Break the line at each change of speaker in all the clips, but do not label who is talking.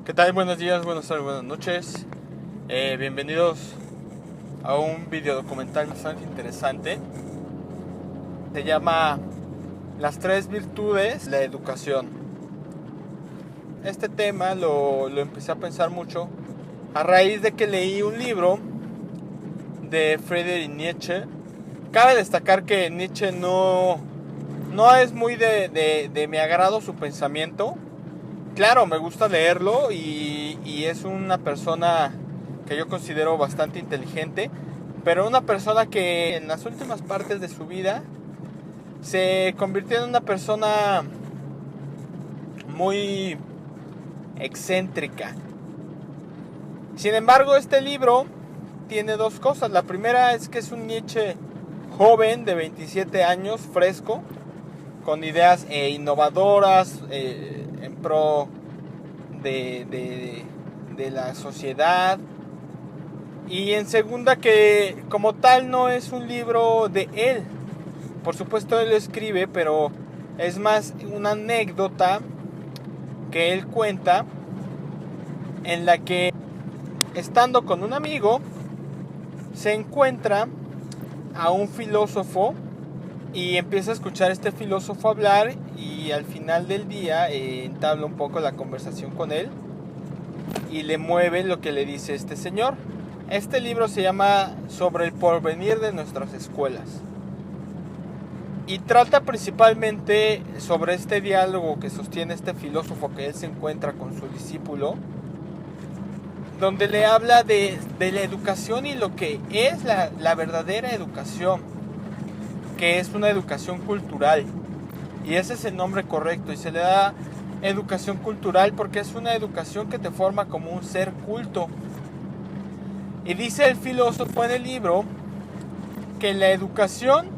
¿Qué tal? Buenos días, buenas tardes, buenas noches. Bienvenidos a un video documental bastante interesante. Se llama Las tres virtudes de la educación. Este tema lo empecé a pensar mucho a raíz de que leí un libro de Friedrich Nietzsche. Cabe destacar que Nietzsche no es muy de mi agrado su pensamiento. Claro, me gusta leerlo y es una persona que yo considero bastante inteligente, pero una persona que en las últimas partes de su vida se convirtió en una persona muy excéntrica. Sin embargo, este libro tiene dos cosas. La primera es que es un Nietzsche joven de 27 años, fresco, con ideas innovadoras en pro de la sociedad. Y en segunda, que como tal no es un libro de él. Por supuesto él lo escribe, pero es más una anécdota que él cuenta, en la que estando con un amigo se encuentra a un filósofo y empieza a escuchar a este filósofo hablar, y al final del día entabla un poco la conversación con él y le mueve lo que le dice este señor. Este libro se llama Sobre el porvenir de nuestras escuelas y trata principalmente sobre este diálogo que sostiene este filósofo que él se encuentra con su discípulo, donde le habla de la educación y lo que es la verdadera educación, que es una educación cultural. Y ese es el nombre correcto, y se le da educación cultural porque es una educación que te forma como un ser culto. Y dice el filósofo en el libro que la educación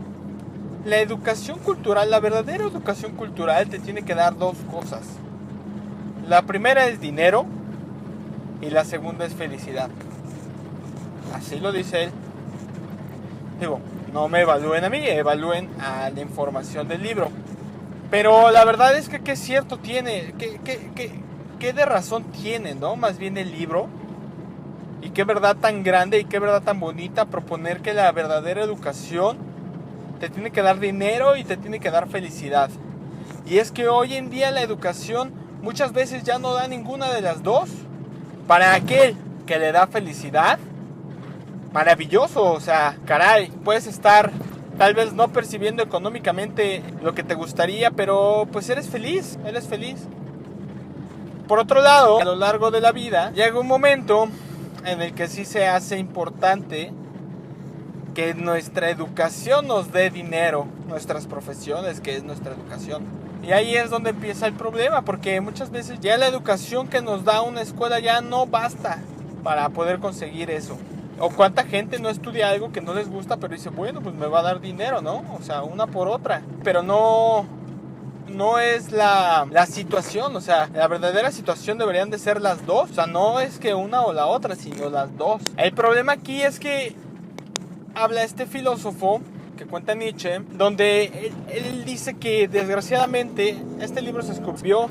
cultural, la verdadera educación cultural te tiene que dar dos cosas. La primera es dinero y la segunda es felicidad. Así lo dice él. Digo, no me evalúen a mí, evalúen a la información del libro. Pero la verdad es que qué cierto tiene, qué de razón tiene, ¿no? Más bien el libro. Y qué verdad tan grande y qué verdad tan bonita proponer que la verdadera educación te tiene que dar dinero y te tiene que dar felicidad. Y es que hoy en día la educación muchas veces ya no da ninguna de las dos. Para aquel que le da felicidad, maravilloso, o sea, caray, puedes estar tal vez no percibiendo económicamente lo que te gustaría, pero pues eres feliz. Por otro lado, a lo largo de la vida llega un momento en el que sí se hace importante que nuestra educación nos dé dinero, nuestras profesiones, que es nuestra educación. Y ahí es donde empieza el problema, porque muchas veces ya la educación que nos da una escuela ya no basta para poder conseguir eso. O cuánta gente no estudia algo que no les gusta, pero dice, bueno, pues me va a dar dinero, ¿no? O sea, una por otra. Pero no es la situación, o sea, la verdadera situación deberían de ser las dos. O sea, no es que una o la otra, sino las dos. El problema aquí es que habla este filósofo que cuenta Nietzsche, donde él dice que desgraciadamente este libro se escribió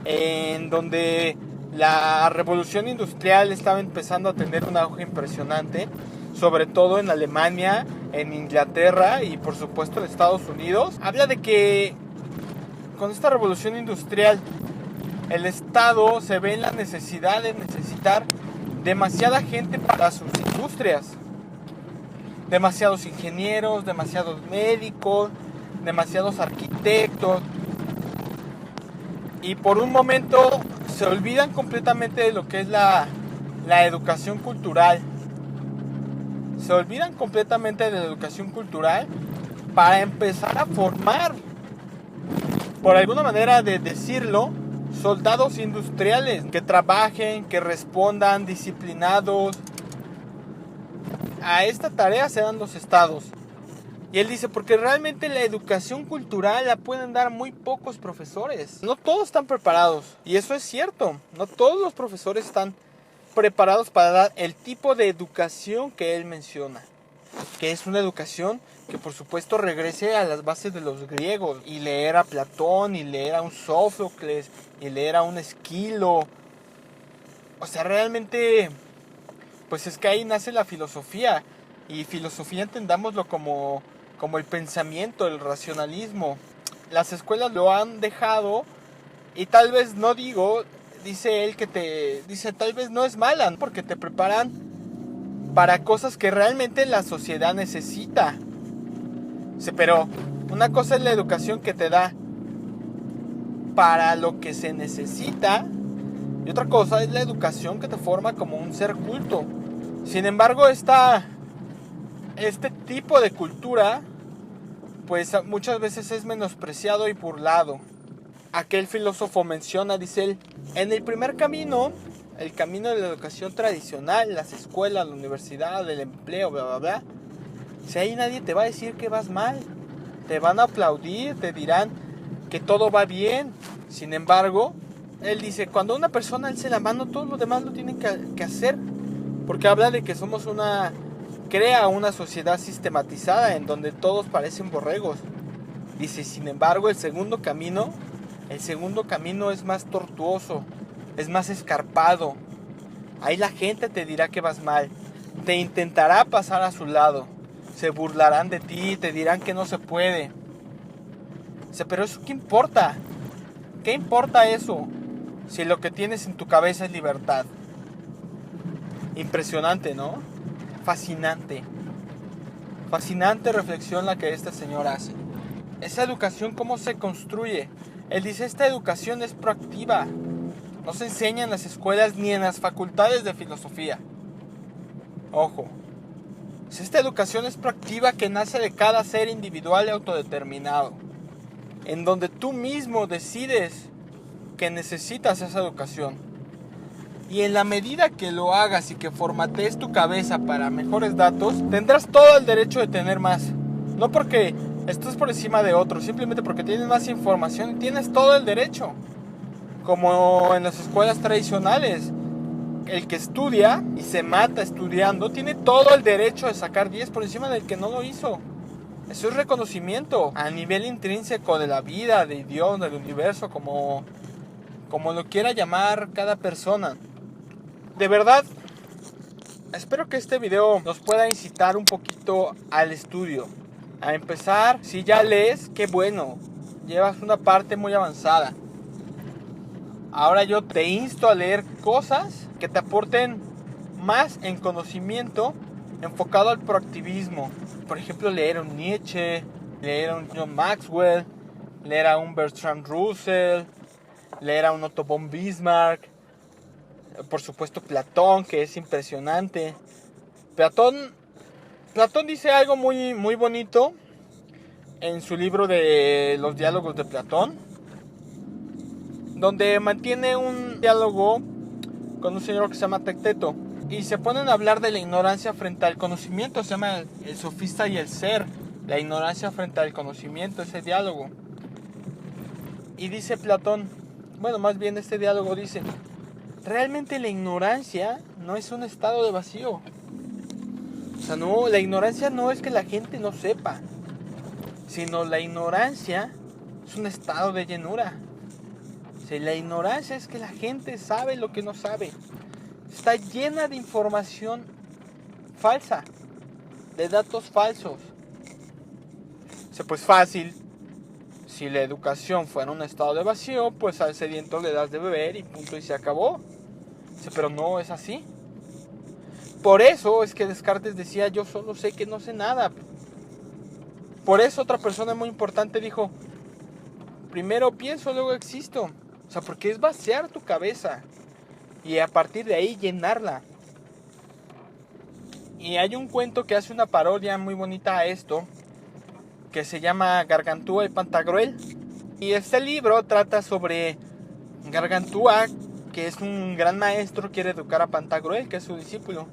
en donde la revolución industrial estaba empezando a tener un auge impresionante, sobre todo en Alemania, en Inglaterra y por supuesto en Estados Unidos. Habla de que con esta revolución industrial el Estado se ve en la necesidad de necesitar demasiada gente para sus industrias. Demasiados ingenieros, demasiados médicos, demasiados arquitectos. Y por un momento se olvidan completamente de lo que es la educación cultural. Se olvidan completamente de la educación cultural para empezar a formar, por alguna manera de decirlo, soldados industriales que trabajen, que respondan disciplinados. A esta tarea se dan los estados. Y él dice, porque realmente la educación cultural la pueden dar muy pocos profesores. No todos están preparados. Y eso es cierto. No todos los profesores están preparados para dar el tipo de educación que él menciona. Que es una educación que por supuesto regrese a las bases de los griegos. Y leer a Platón, y leer a un Sófocles, y leer a un Esquilo. O sea, realmente, pues es que ahí nace la filosofía. Y filosofía entendámoslo como el pensamiento, el racionalismo. Las escuelas lo han dejado y tal vez no digo, dice él dice tal vez no es mala, ¿no? Porque te preparan para cosas que realmente la sociedad necesita. Sí, pero una cosa es la educación que te da para lo que se necesita y otra cosa es la educación que te forma como un ser culto. Sin embargo, este tipo de cultura pues muchas veces es menospreciado y burlado. Aquel filósofo menciona, dice él, en el primer camino, el camino de la educación tradicional, las escuelas, la universidad, el empleo, bla, bla, bla, si ahí nadie te va a decir que vas mal, te van a aplaudir, te dirán que todo va bien. Sin embargo, él dice, cuando una persona alce la mano, todos los demás lo tienen que hacer, porque habla de que crea una sociedad sistematizada en donde todos parecen borregos. Dice, sin embargo, el segundo camino es más tortuoso, es más escarpado. Ahí la gente te dirá que vas mal, te intentará pasar a su lado, se burlarán de ti, te dirán que no se puede. Dice, pero eso ¿qué importa? ¿Qué importa eso si lo que tienes en tu cabeza es libertad? Impresionante, ¿no? Fascinante. Fascinante reflexión la que este señor hace. Esa educación, ¿cómo se construye? Él dice, esta educación es proactiva. No se enseña en las escuelas ni en las facultades de filosofía. Ojo. Esta educación es proactiva que nace de cada ser individual y autodeterminado. En donde tú mismo decides que necesitas esa educación. Y en la medida que lo hagas y que formatees tu cabeza para mejores datos, tendrás todo el derecho de tener más. No porque estés por encima de otros, simplemente porque tienes más información y tienes todo el derecho. Como en las escuelas tradicionales, el que estudia y se mata estudiando tiene todo el derecho de sacar 10 por encima del que no lo hizo. Eso es reconocimiento a nivel intrínseco de la vida, de Dios, del universo, como lo quiera llamar cada persona. De verdad, espero que este video nos pueda incitar un poquito al estudio. A empezar, si ya lees, qué bueno, llevas una parte muy avanzada. Ahora yo te insto a leer cosas que te aporten más en conocimiento enfocado al proactivismo. Por ejemplo, leer a un Nietzsche, leer a un John Maxwell, leer a un Bertrand Russell, leer a un Otto von Bismarck. Por supuesto Platón, que es impresionante. Platón dice algo muy, muy bonito en su libro de los diálogos de Platón, donde mantiene un diálogo con un señor que se llama Tecteto y se ponen a hablar de la ignorancia frente al conocimiento. Se llama el sofista y el ser, la ignorancia frente al conocimiento, ese diálogo. Y dice Platón, bueno, más bien este diálogo dice, realmente la ignorancia no es un estado de vacío. O sea, no, la ignorancia no es que la gente no sepa, sino la ignorancia es un estado de llenura. O sea, la ignorancia es que la gente sabe lo que no sabe. Está llena de información falsa, de datos falsos. O sea, pues fácil. Si la educación fuera un estado de vacío, pues al sediento le das de beber y punto y se acabó. Pero no es así. Por eso es que Descartes decía, yo solo sé que no sé nada. Por eso otra persona muy importante dijo, primero pienso, luego existo. O sea, porque es vaciar tu cabeza y a partir de ahí llenarla. Y hay un cuento que hace una parodia muy bonita a esto, que se llama Gargantúa y Pantagruel. Y este libro trata sobre Gargantúa, que es un gran maestro, quiere educar a Pantagruel, que es su discípulo.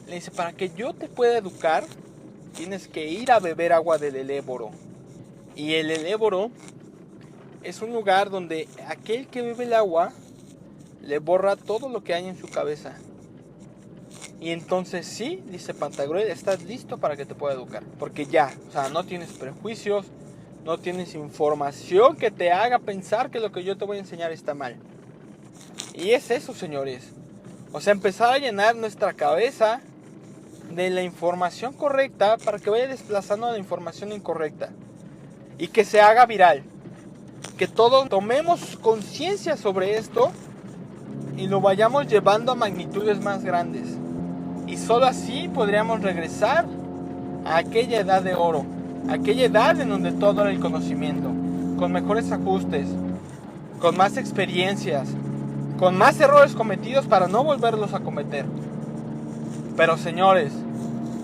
Le dice, para que yo te pueda educar, tienes que ir a beber agua del Eléboro. Y el Eléboro es un lugar donde aquel que bebe el agua le borra todo lo que hay en su cabeza. Y entonces sí, dice Pantagruel, estás listo para que te pueda educar. Porque ya, o sea, no tienes prejuicios, no tienes información que te haga pensar que lo que yo te voy a enseñar está mal. Y es eso, señores. O sea, empezar a llenar nuestra cabeza de la información correcta para que vaya desplazando a la información incorrecta y que se haga viral. Que todos tomemos conciencia sobre esto y lo vayamos llevando a magnitudes más grandes. Y solo así podríamos regresar a aquella edad de oro, aquella edad en donde todo era el conocimiento, con mejores ajustes, con más experiencias, con más errores cometidos para no volverlos a cometer. Pero señores,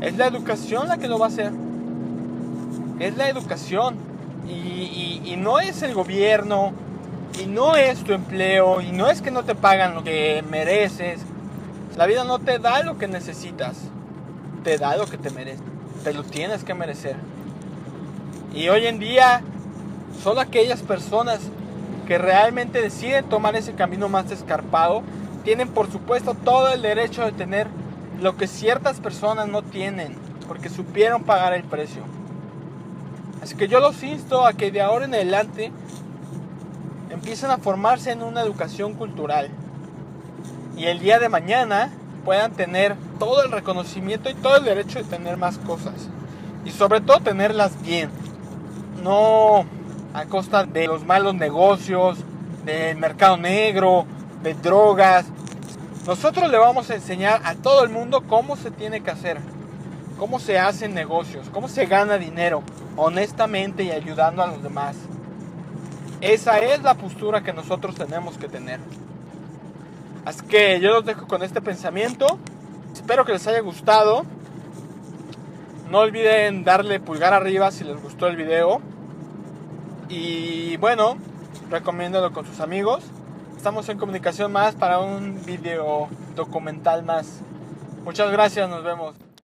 es la educación la que lo va a hacer. Es la educación. Y no es el gobierno, y no es tu empleo, y no es que no te pagan lo que mereces. La vida no te da lo que necesitas, te da lo que te mereces. Te lo tienes que merecer. Y hoy en día, solo aquellas personas que realmente deciden tomar ese camino más escarpado, tienen por supuesto todo el derecho de tener lo que ciertas personas no tienen, porque supieron pagar el precio. Así que yo los insto a que de ahora en adelante empiecen a formarse en una educación cultural. Y el día de mañana puedan tener todo el reconocimiento y todo el derecho de tener más cosas. Y sobre todo tenerlas bien. No a costa de los malos negocios, del mercado negro, de drogas. Nosotros le vamos a enseñar a todo el mundo cómo se tiene que hacer. Cómo se hacen negocios, cómo se gana dinero honestamente y ayudando a los demás. Esa es la postura que nosotros tenemos que tener. Así que yo los dejo con este pensamiento. Espero que les haya gustado. No olviden darle pulgar arriba si les gustó el video. Y bueno, recomiéndalo con sus amigos. Estamos en comunicación más para un video documental más. Muchas gracias, nos vemos.